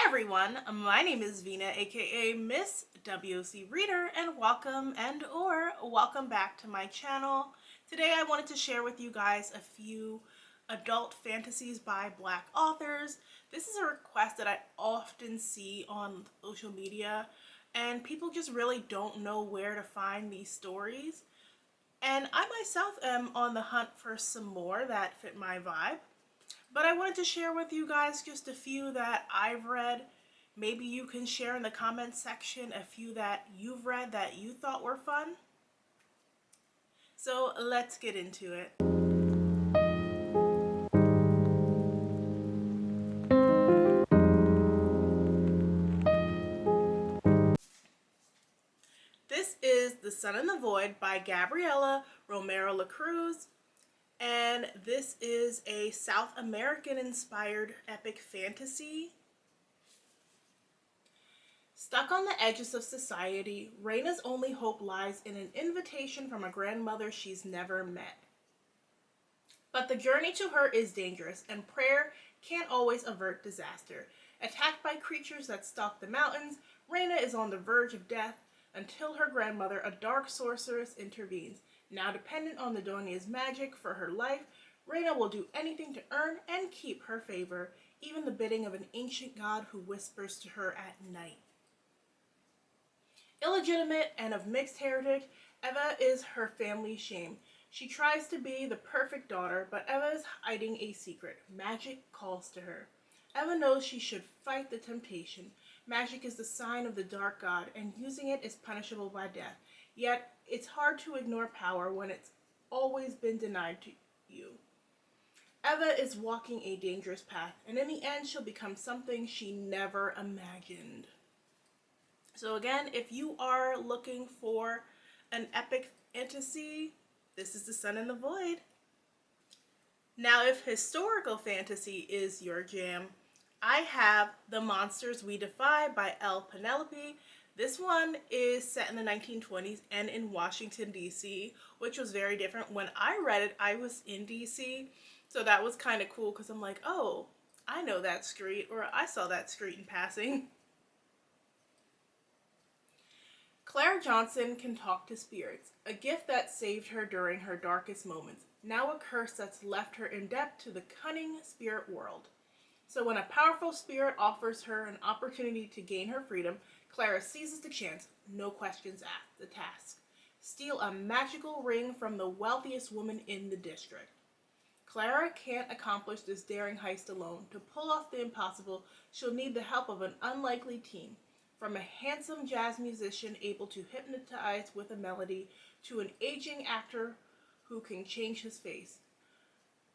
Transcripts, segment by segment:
everyone, my name is Vina, aka Miss WOC Reader, and welcome back to my channel. Today I wanted to share with you guys a few adult fantasies by Black authors. This is a request that I often see on social media, and people just really don't know where to find these stories. And I myself am on the hunt for some more that fit my vibe. But I wanted to share with you guys just a few that I've read. Maybe you can share in the comments section a few that you've read that you thought were fun. So let's get into it. This is The Sun in the Void by Gabriela Romero LaCruz. And this is a South American inspired epic fantasy. Stuck on the edges of society, Reina's only hope lies in an invitation from a grandmother she's never met. But the journey to her is dangerous, and prayer can't always avert disaster. Attacked by creatures that stalk the mountains, Reina is on the verge of death until her grandmother, a dark sorceress, intervenes. Now dependent on the Donia's magic for her life, Reina will do anything to earn and keep her favor, even the bidding of an ancient god who whispers to her at night. Illegitimate and of mixed heritage, Eva is her family's shame. She tries to be the perfect daughter, but Eva is hiding a secret. Magic calls to her. Eva knows she should fight the temptation. Magic is the sign of the dark god, and using it is punishable by death. Yet, it's hard to ignore power when it's always been denied to you. Eva is walking a dangerous path, and in the end, she'll become something she never imagined. So again, if you are looking for an epic fantasy, this is The Sun in the Void. Now, if historical fantasy is your jam, I have The Monsters We Defy by L. Penelope. This one is set in the 1920s and in Washington, D.C., which was very different. When I read it, I was in D.C., so that was kind of cool because I'm like, oh, I know that street, or I saw that street in passing. Claire Johnson can talk to spirits, a gift that saved her during her darkest moments, now a curse that's left her in debt to the cunning spirit world. So when a powerful spirit offers her an opportunity to gain her freedom, Clara seizes the chance, no questions asked, the task. Steal a magical ring from the wealthiest woman in the district. Clara can't accomplish this daring heist alone. To pull off the impossible, she'll need the help of an unlikely team. From a handsome jazz musician able to hypnotize with a melody to an aging actor who can change his face.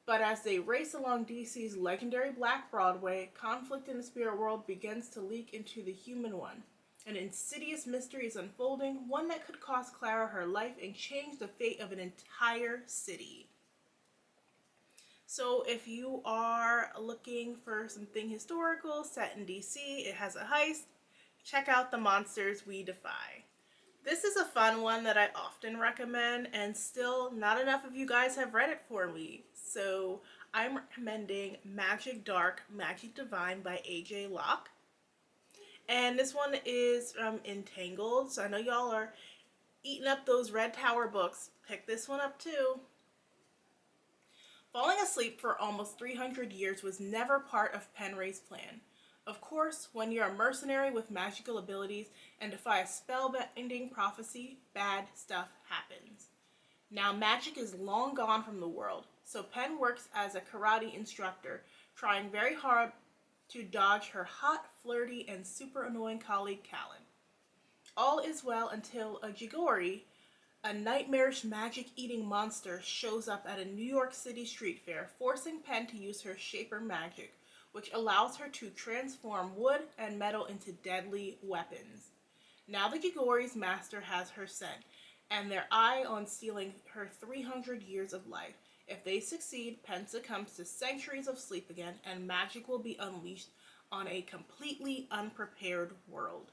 But as they race along DC's legendary Black Broadway, conflict in the spirit world begins to leak into the human one. An insidious mystery is unfolding, one that could cost Clara her life and change the fate of an entire city. So if you are looking for something historical set in DC, it has a heist, check out The Monsters We Defy. This is a fun one that I often recommend, and still not enough of you guys have read it for me. So I'm recommending Magic Dark, Magic Divine by AJ Locke. And this one is Entangled, so I know y'all are eating up those Red Tower books. Pick this one up too. Falling asleep for almost 300 years was never part of Penray's plan. Of course, when you're a mercenary with magical abilities and defy a spellbinding prophecy, bad stuff happens. Now, magic is long gone from the world, so Pen works as a karate instructor, trying very hard to dodge her hot, flirty, and super annoying colleague Callan. All is well until a Jigori, a nightmarish magic-eating monster, shows up at a New York City street fair, forcing Pen to use her Shaper magic, which allows her to transform wood and metal into deadly weapons. Now the Jigori's master has her scent, and their eye on stealing her 300 years of life. If they succeed, Pen succumbs to centuries of sleep again, and magic will be unleashed on a completely unprepared world.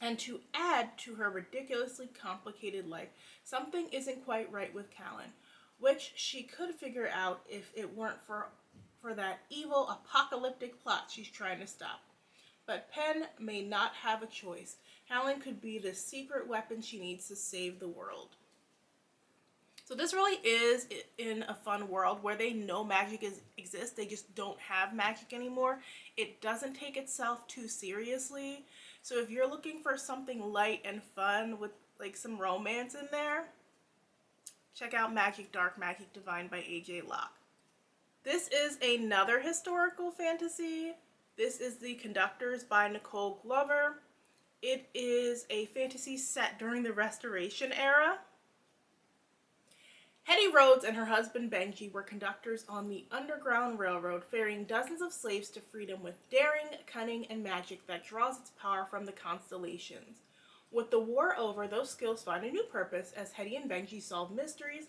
And to add to her ridiculously complicated life, something isn't quite right with Callan, which she could figure out if it weren't for that evil apocalyptic plot she's trying to stop. but Pen may not have a choice. Helen could be the secret weapon she needs to save the world. So this really is in a fun world where they know magic exists, they just don't have magic anymore. It doesn't take itself too seriously. So if you're looking for something light and fun with like some romance in there, check out Magic Dark Magic Divine by A.J. Locke. This is another historical fantasy. This is The Conductors by Nicole Glover. It is a fantasy set during the Restoration era. Hetty Rhodes and her husband Benji were conductors on the Underground Railroad, ferrying dozens of slaves to freedom with daring, cunning, and magic that draws its power from the constellations. With the war over, those skills find a new purpose as Hetty and Benji solve mysteries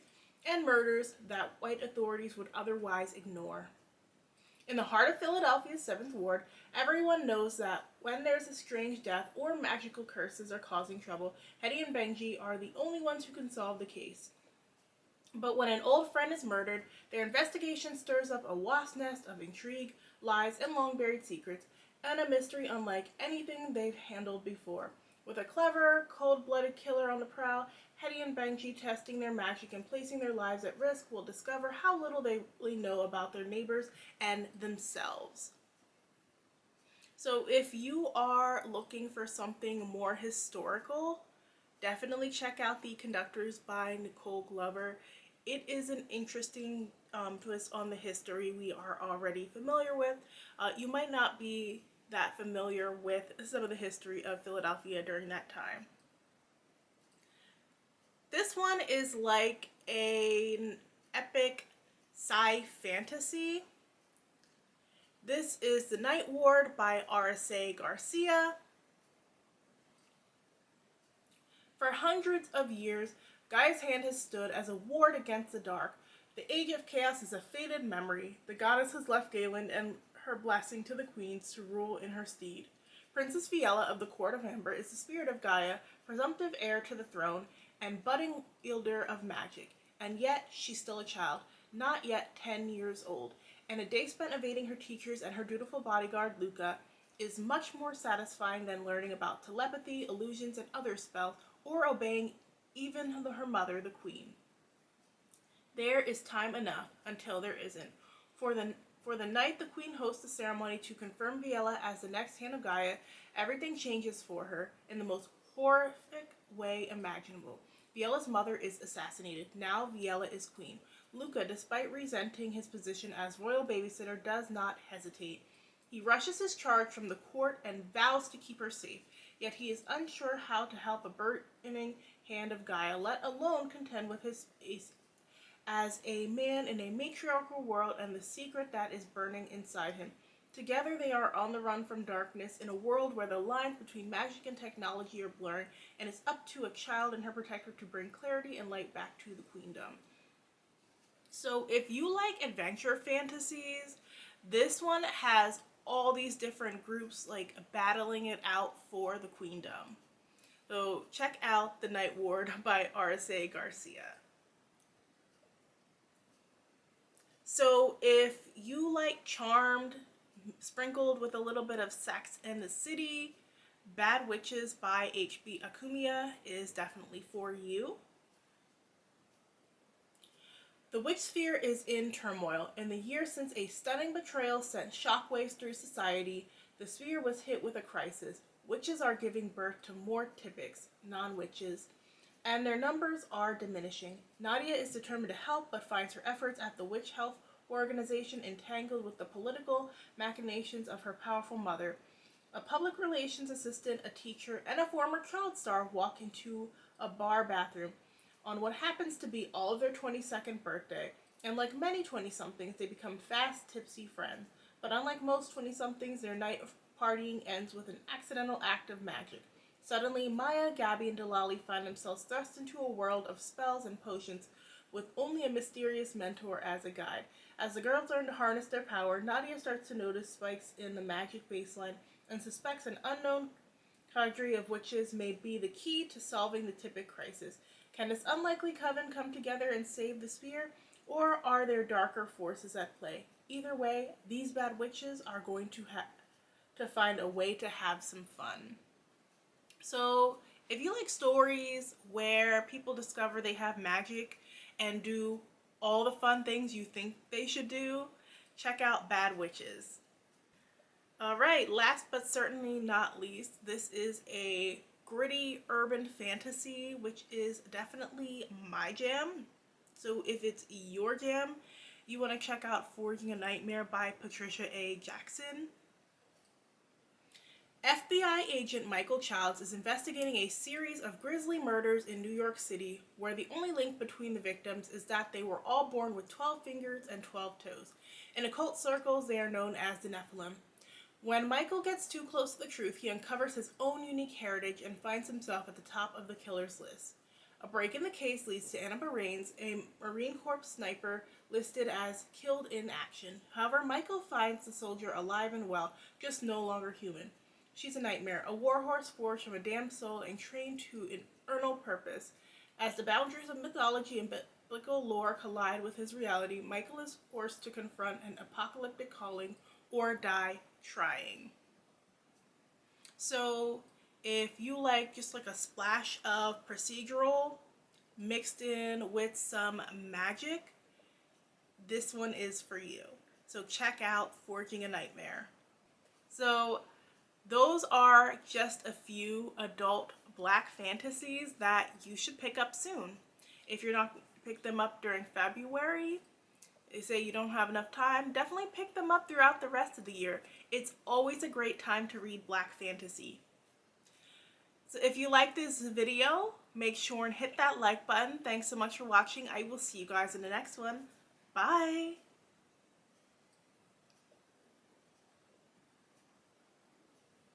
and murders that white authorities would otherwise ignore. In the heart of Philadelphia's 7th Ward, everyone knows that when there's a strange death or magical curses are causing trouble, Hetty and Benji are the only ones who can solve the case. But when an old friend is murdered, their investigation stirs up a wasp's nest of intrigue, lies, and long-buried secrets, and a mystery unlike anything they've handled before. With a clever, cold-blooded killer on the prowl, Hetty and Benji, testing their magic and placing their lives at risk, will discover how little they really know about their neighbors and themselves. So if you are looking for something more historical, definitely check out The Conductors by Nicole Glover. It is an interesting twist on the history we are already familiar with. You might not be that familiar with some of the history of Philadelphia during that time. This one is like an epic sci-fantasy. This is The Night Ward by R.S.A. Garcia. For hundreds of years, Gaia's hand has stood as a ward against the dark. The age of chaos is a faded memory. The goddess has left Galen and her blessing to the queens to rule in her stead. Princess Fiella of the Court of Amber is the spirit of Gaia, presumptive heir to the throne, and budding wielder of magic. And yet, she's still a child, not yet 10 years old. And a day spent evading her teachers and her dutiful bodyguard, Luca, is much more satisfying than learning about telepathy, illusions, and other spells, or obeying even her mother, the queen. There is time enough until there isn't. For the night the queen hosts the ceremony to confirm Viella as the next hand of Gaia, everything changes for her in the most horrific way imaginable. Viella's mother is assassinated. Now Viella is queen. Luca, despite resenting his position as royal babysitter, does not hesitate. He rushes his charge from the court and vows to keep her safe. Yet he is unsure how to help a burning hand of Gaia, let alone contend with his space as a man in a matriarchal world and the secret that is burning inside him. Together they are on the run from darkness in a world where the lines between magic and technology are blurring, and it's up to a child and her protector to bring clarity and light back to the queendom. So if you like adventure fantasies, this one has all these different groups like battling it out for the queendom. So check out The Night Ward by R.S.A. Garcia. So if you like Charmed, sprinkled with a little bit of Sex and the City, Bad Witches by H.B. Akumiya is definitely for you. The witch sphere is in turmoil. In the years since a stunning betrayal sent shockwaves through society, the sphere was hit with a crisis. Witches are giving birth to more typics, non-witches, and their numbers are diminishing. Nadia is determined to help, but finds her efforts at the witch health organization entangled with the political machinations of her powerful mother. A public relations assistant, a teacher, and a former child star walk into a bar bathroom on what happens to be all of their 22nd birthday. And like many 20-somethings, they become fast, tipsy friends. But unlike most 20-somethings, their night of partying ends with an accidental act of magic. Suddenly, Maya, Gabby, and Delali find themselves thrust into a world of spells and potions with only a mysterious mentor as a guide. As the girls learn to harness their power, Nadia starts to notice spikes in the magic baseline and suspects an unknown cadre of witches may be the key to solving the Tippett crisis. Can this unlikely coven come together and save the sphere, or are there darker forces at play? Either way, these bad witches are going to to find a way to have some fun. So if you like stories where people discover they have magic and do all the fun things you think they should do, check out Bad Witches. Alright, last but certainly not least, this is a gritty urban fantasy, which is definitely my jam. So if it's your jam, you want to check out Forging a Nightmare by Patricia A. Jackson. FBI agent Michael Childs is investigating a series of grisly murders in New York City where the only link between the victims is that they were all born with 12 fingers and 12 toes. In occult circles, they are known as the Nephilim. When Michael gets too close to the truth, he uncovers his own unique heritage and finds himself at the top of the killer's list. A break in the case leads to Anna Boraines, a Marine Corps sniper listed as killed in action. However, Michael finds the soldier alive and well, just no longer human. She's a nightmare, a warhorse forged from a damned soul and trained to infernal purpose. As the boundaries of mythology and biblical lore collide with his reality, Michael is forced to confront an apocalyptic calling or die trying. So if you like just like a splash of procedural mixed in with some magic, this one is for you. So check out Forging a Nightmare. So those are just a few adult black fantasies that you should pick up soon. If you're not pick them up during February, they say you don't have enough time, definitely pick them up throughout the rest of the year. It's always a great time to read black fantasy. So if you like this video, make sure and hit that like button. Thanks so much for watching. I will see you guys in the next one. Bye!